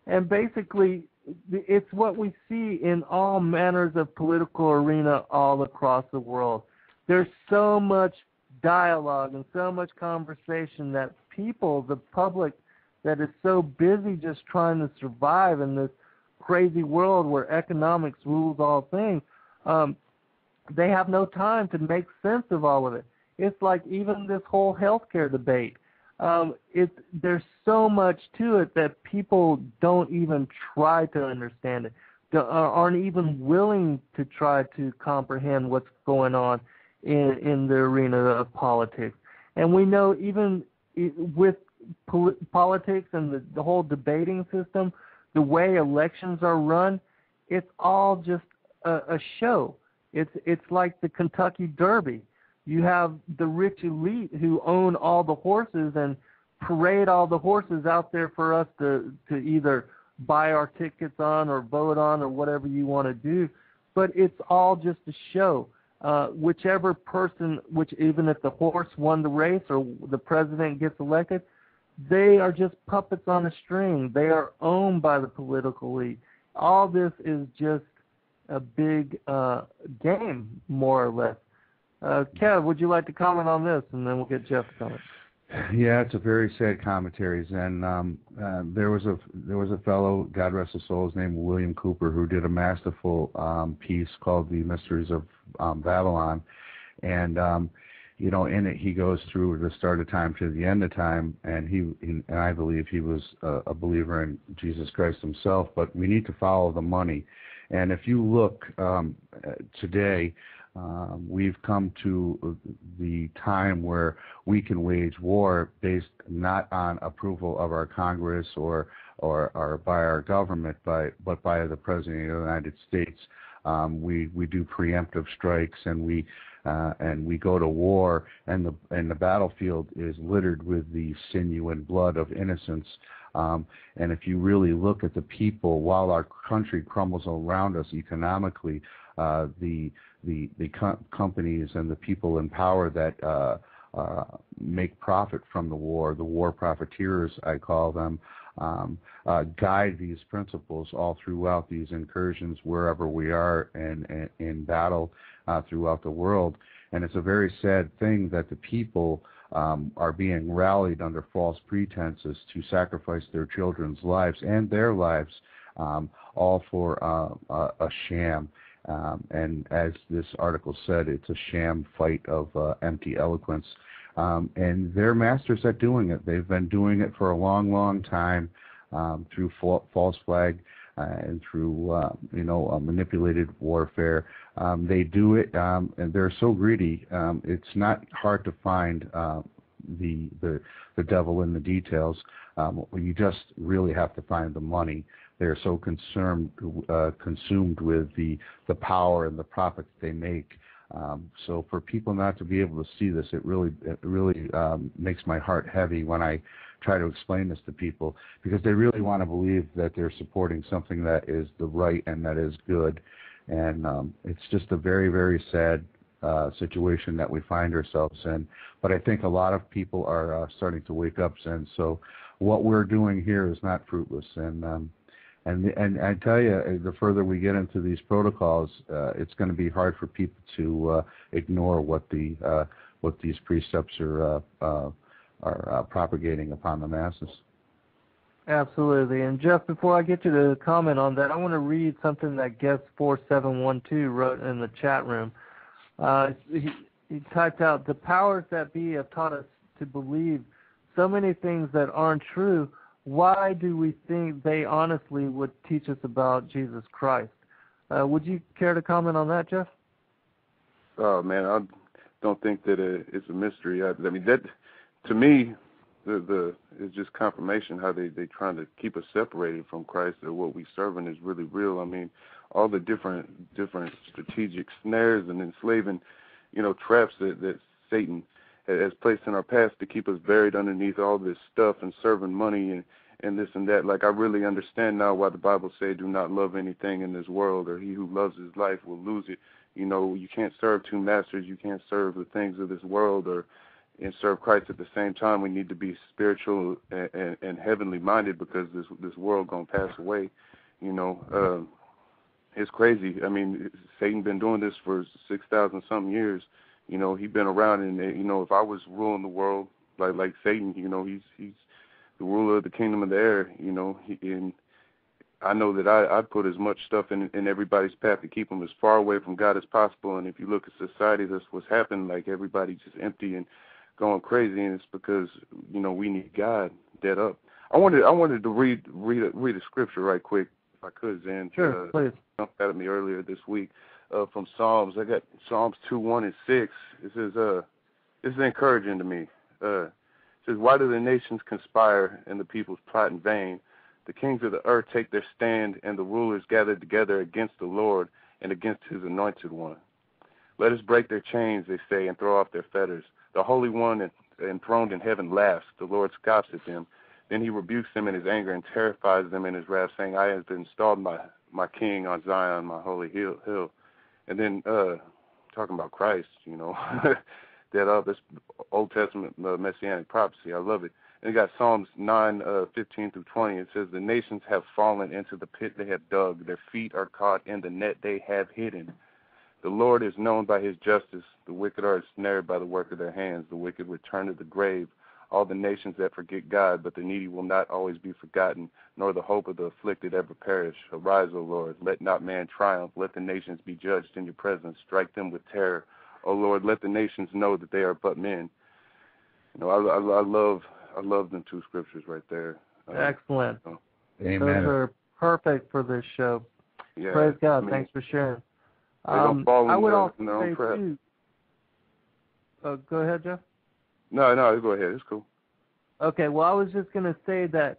[SPEAKER 3] And basically, it's what we see in all manners of political arena all across the world. There's so much dialogue and so much conversation that people, the public, that is so busy just trying to survive in this crazy world where economics rules all things, they have no time to make sense of all of it. It's like even this whole healthcare debate. There's so much to it that people don't even try to understand it, aren't even willing to try to comprehend what's going on in the arena of politics. And we know even with politics and the whole debating system, the way elections are run, it's all just a show. It's like the Kentucky Derby. You have the rich elite who own all the horses and parade all the horses out there for us to either buy our tickets on or vote on or whatever you want to do. But it's all just a show. Whichever person, even if the horse won the race or the president gets elected, they are just puppets on a string. They are owned by the political elite. All this is just a big game, more or less. Kev, would you like to comment on this, and then we'll get Jeff to comment?
[SPEAKER 4] Yeah, it's a very sad commentary, and there was a fellow, God rest his soul, his name was William Cooper, who did a masterful piece called "The Mysteries of Babylon," and in it he goes through the start of time to the end of time, and I believe he was a believer in Jesus Christ himself. But we need to follow the money, and if you look today. We've come to the time where we can wage war based not on approval of our Congress or by our government, but by the President of the United States. We do preemptive strikes, and we go to war, and the battlefield is littered with the sinew and blood of innocents. And if you really look at the people, while our country crumbles around us economically, the companies and the people in power that make profit from the war profiteers, I call them, guide these principles all throughout these incursions wherever we are in battle throughout the world. And it's a very sad thing that the people are being rallied under false pretenses to sacrifice their children's lives and their lives, all for a sham. And as this article said, it's a sham fight of empty eloquence. And they're masters at doing it. They've been doing it for a long, long time through false flag and through, manipulated warfare. They do it, and they're so greedy. It's not hard to find the devil in the details. You just really have to find the money. They're so consumed with the power and the profits they make. So for people not to be able to see this, it really makes my heart heavy when I try to explain this to people, because they really want to believe that they're supporting something that is the right and that is good. And it's just a very, very sad situation that we find ourselves in. But I think a lot of people are starting to wake up, and so what we're doing here is not fruitless. And I tell you, the further we get into these protocols, it's going to be hard for people to ignore what these precepts are propagating upon the masses.
[SPEAKER 3] Absolutely. And Jeff, before I get you to comment on that, I want to read something that Guest 4712 wrote in the chat room. He typed out, "The powers that be have taught us to believe so many things that aren't true. Why do we think they honestly would teach us about Jesus Christ?" Would you care to comment on that, Jeff?
[SPEAKER 5] Oh, man, I don't think that it's a mystery. I mean, that, to me, it's just confirmation how they trying to keep us separated from Christ, or what we serving is really real. I mean, all the different strategic snares and enslaving, traps that Satan has placed in our past to keep us buried underneath all this stuff and serving money and this and that. Like, I really understand now why the Bible say, "Do not love anything in this world, or he who loves his life will lose it." You can't serve two masters. You can't serve the things of this world and serve Christ at the same time. We need to be spiritual and heavenly minded, because this world gonna pass away. It's crazy. I mean, Satan been doing this for 6,000 something years. He been around, and if I was ruling the world like Satan, he's the ruler of the kingdom of the air. And I know that I'd put as much stuff in everybody's path to keep them as far away from God as possible. And if you look at society, that's what's happened. Like, everybody's just empty and going crazy, and it's because we need God dead up. I wanted to read a scripture right quick, if I could, Zan.
[SPEAKER 3] Sure, please.
[SPEAKER 5] Jumped at me earlier this week from Psalms. I got Psalms 2:1 and 6. It says, this is encouraging to me. It It says, why do the nations conspire and the peoples plot in vain? The kings of the earth take their stand, and the rulers gather together against the Lord and against his anointed one. Let us break their chains, they say, and throw off their fetters. The Holy One enthroned in heaven laughs. The Lord scoffs at them. Then he rebukes them in his anger and terrifies them in his wrath, saying, I have installed my king on Zion, my holy hill. And then talking about Christ, that's Old Testament messianic prophecy. I love it. And you got Psalms 9:15 through 20. It says, the nations have fallen into the pit they have dug. Their feet are caught in the net they have hidden. The Lord is known by his justice. The wicked are ensnared by the work of their hands. The wicked return to the grave. All the nations that forget God, but the needy will not always be forgotten, nor the hope of the afflicted ever perish. Arise, O Lord. Let not man triumph. Let the nations be judged in your presence. Strike them with terror. O Lord, let the nations know that they are but men. I love them two scriptures right there.
[SPEAKER 3] Excellent.
[SPEAKER 4] Amen.
[SPEAKER 3] Those are perfect for this show.
[SPEAKER 5] Yeah,
[SPEAKER 3] Praise God. Thanks for sharing.
[SPEAKER 5] I would
[SPEAKER 3] also say, too, go ahead, Jeff.
[SPEAKER 5] No, go ahead. It's cool.
[SPEAKER 3] Okay, well, I was just going to say that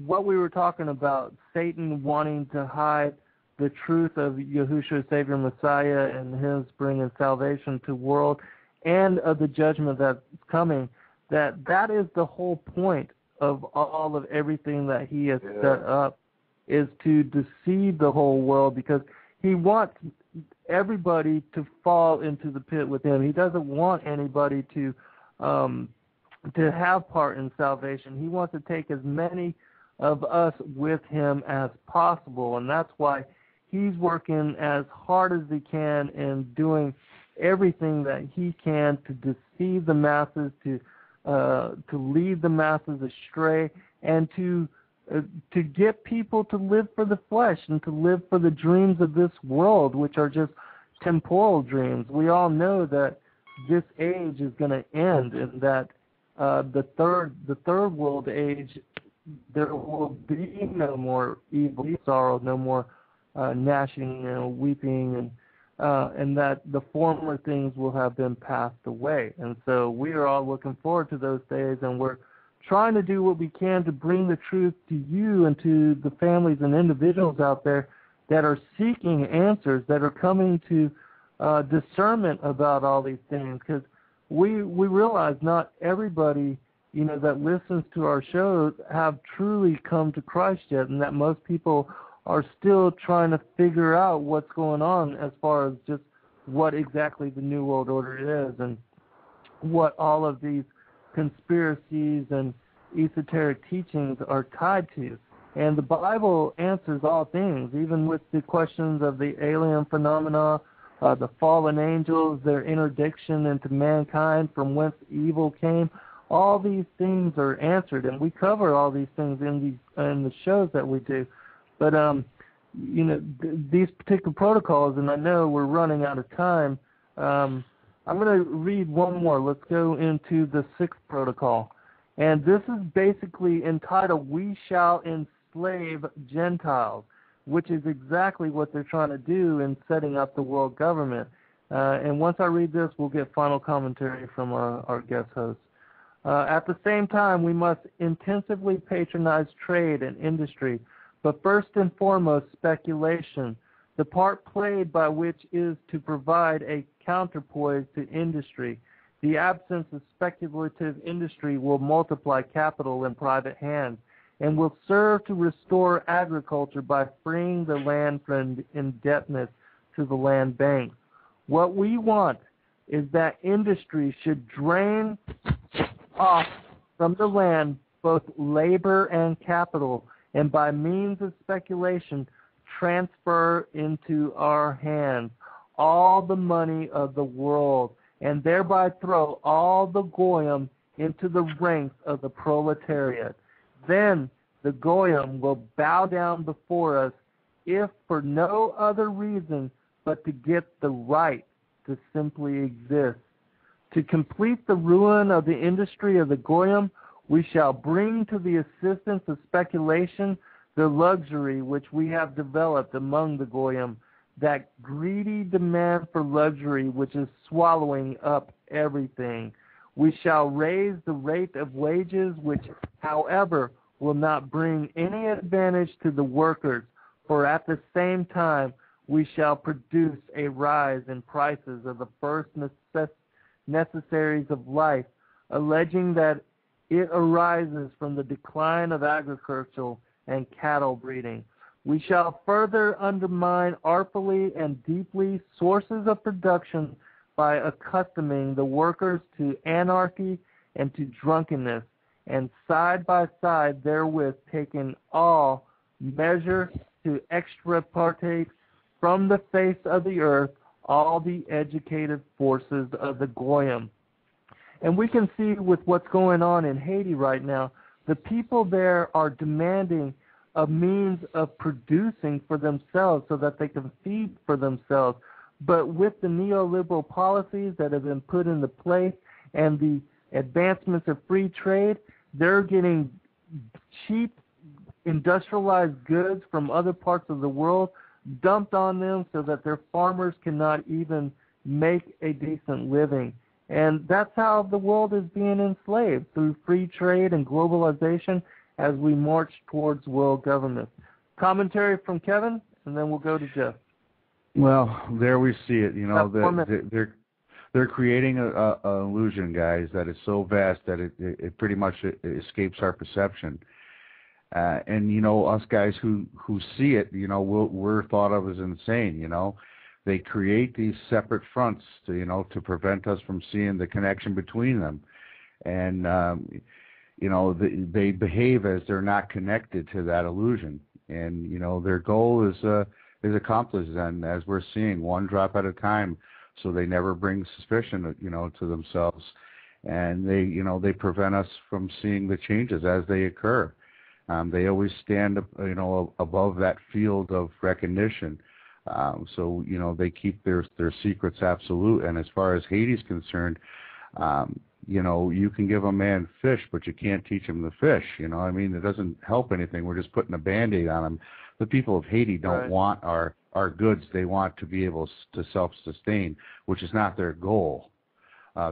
[SPEAKER 3] what we were talking about, Satan wanting to hide the truth of Yahushua, Savior, Messiah, and his bringing salvation to the world, and of the judgment that's coming, that is the whole point of all of everything that he has set up, is to deceive the whole world, because he wants everybody to fall into the pit with him. He doesn't want anybody to have part in salvation. He wants to take as many of us with him as possible, and that's why he's working as hard as he can and doing everything that he can to deceive the masses, to lead the masses astray, and to get people to live for the flesh and to live for the dreams of this world, which are just temporal dreams. We all know that this age is going to end, and that the third world age, there will be no more evil, sorrow, no more gnashing and weeping, and that the former things will have been passed away. And so we are all looking forward to those days, and we're trying to do what we can to bring the truth to you and to the families and individuals out there that are seeking answers, that are coming to discernment about all these things, because we realize not everybody that listens to our shows have truly come to Christ yet, and that most people are still trying to figure out what's going on as far as just what exactly the New World Order is and what all of these conspiracies and esoteric teachings are tied to. And the Bible answers all things, even with the questions of the alien phenomena, the fallen angels, their interdiction into mankind, from whence evil came. All these things are answered, and we cover all these things in the shows that we do. But these particular protocols, and I know we're running out of time. I'm going to read one more. Let's go into the 6th protocol. And this is basically entitled, We Shall Enslave Gentiles, which is exactly what they're trying to do in setting up the world government. And once I read this, we'll get final commentary from our guest host. At the same time, we must intensively patronize trade and industry, but first and foremost, speculation, the part played by which is to provide a counterpoise to industry. The absence of speculative industry will multiply capital in private hands and will serve to restore agriculture by freeing the land from indebtedness to the land banks. What we want is that industry should drain off from the land both labor and capital, and by means of speculation transfer into our hands all the money of the world, and thereby throw all the goyim into the ranks of the proletariat. Then the goyim will bow down before us, if for no other reason but to get the right to simply exist. To complete the ruin of the industry of the goyim, we shall bring to the assistance of speculation the luxury which we have developed among the goyim, that greedy demand for luxury which is swallowing up everything. We shall raise the rate of wages, which, however, will not bring any advantage to the workers, for at the same time we shall produce a rise in prices of the first necessaries of life, alleging that it arises from the decline of agricultural and cattle breeding. We shall further undermine artfully and deeply sources of production by accustoming the workers to anarchy and to drunkenness, and side by side therewith taking all measure to extirpate from the face of the earth all the educated forces of the Goyim. And we can see with what's going on in Haiti right now, the people there are demanding a means of producing for themselves so that they can feed for themselves. But with the neoliberal policies that have been put into place and the advancements of free trade, they're getting cheap industrialized goods from other parts of the world dumped on them so that their farmers cannot even make a decent living. And that's how the world is being enslaved, through free trade and globalization as we march towards world government. Commentary from Kevin, and then we'll go to Jeff.
[SPEAKER 4] Well, there we see it. You know, they're creating a illusion, guys, that is so vast that it pretty much escapes our perception. And you know, us guys who see it, you know, we're thought of as insane. You know, they create these separate fronts to prevent us from seeing the connection between them, and you know, they behave as they're not connected to that illusion. And you know, their goal is accomplished, and as we're seeing, one drop at a time, so they never bring suspicion, to themselves, and they prevent us from seeing the changes as they occur. They always stand, above that field of recognition. So they keep their secrets absolute. And as far as Haiti's concerned, you can give a man fish, but you can't teach him to fish. It doesn't help anything. We're just putting a Band-Aid on him. The people of Haiti don't want our goods. They want to be able to self-sustain, which is not their goal.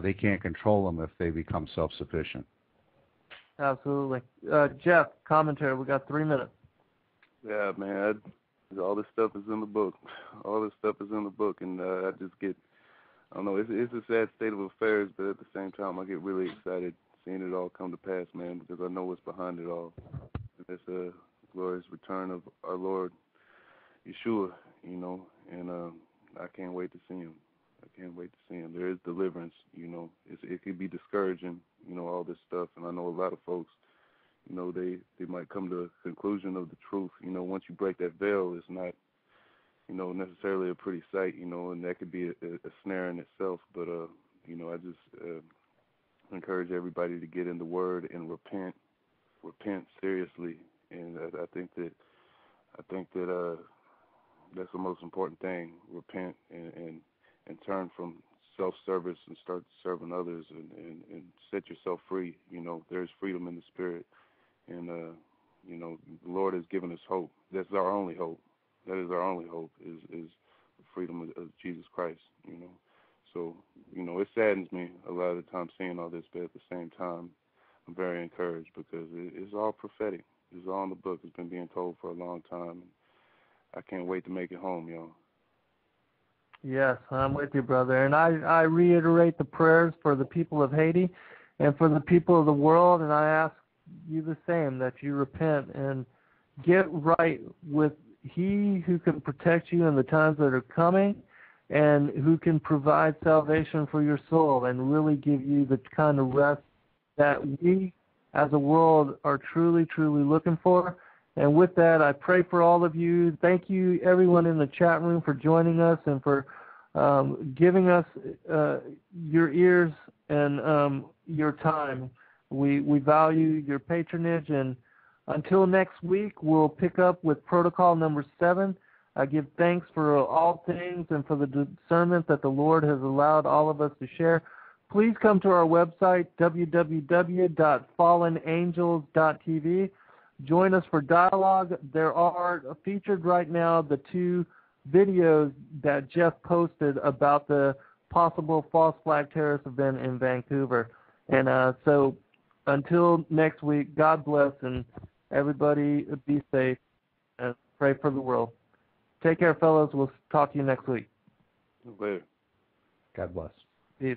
[SPEAKER 4] They can't control them if they become self-sufficient.
[SPEAKER 3] Absolutely. Jeff, commentary. We got 3 minutes.
[SPEAKER 5] Yeah, man. All this stuff is in the book. All this stuff is in the book, and I just get, I don't know, it's a sad state of affairs, but at the same time, I get really excited seeing it all come to pass, man, because I know what's behind it all. It's a glorious return of our Lord Yeshua, and I can't wait to see him. I can't wait to see him. There is deliverance, it could be discouraging, all this stuff, and I know a lot of folks, they might come to a conclusion of the truth. Once you break that veil, it's not, necessarily a pretty sight, and that could be a snare in itself. But, I just encourage everybody to get in the Word and repent seriously. And I think that that's the most important thing. Repent and turn from self-service and start serving others and set yourself free. There's freedom in the spirit. And, the Lord has given us hope. That's our only hope. That is our only hope is the freedom of Jesus Christ, So, it saddens me a lot of the time seeing all this, but at the same time, I'm very encouraged because it's all prophetic. It's all in the book. It's been being told for a long time. And I can't wait to make it home, y'all.
[SPEAKER 3] Yes, I'm with you, brother. And I reiterate the prayers for the people of Haiti and for the people of the world, and I ask you the same, that you repent and get right with He who can protect you in the times that are coming and who can provide salvation for your soul and really give you the kind of rest that we as a world are truly, truly looking for. And with that, I pray for all of you. Thank you, everyone in the chat room, for joining us and for giving us your ears and your time. We value your patronage, and until next week, we'll pick up with protocol number 7. I give thanks for all things and for the discernment that the Lord has allowed all of us to share. Please come to our website, www.fallenangels.tv. Join us for dialogue. There are featured right now the 2 videos that Jeff posted about the possible false flag terrorist event in Vancouver. And so until next week, God bless, and everybody be safe and pray for the world. Take care, fellas. We'll talk to you next week.
[SPEAKER 5] Later.
[SPEAKER 4] God bless.
[SPEAKER 3] Peace.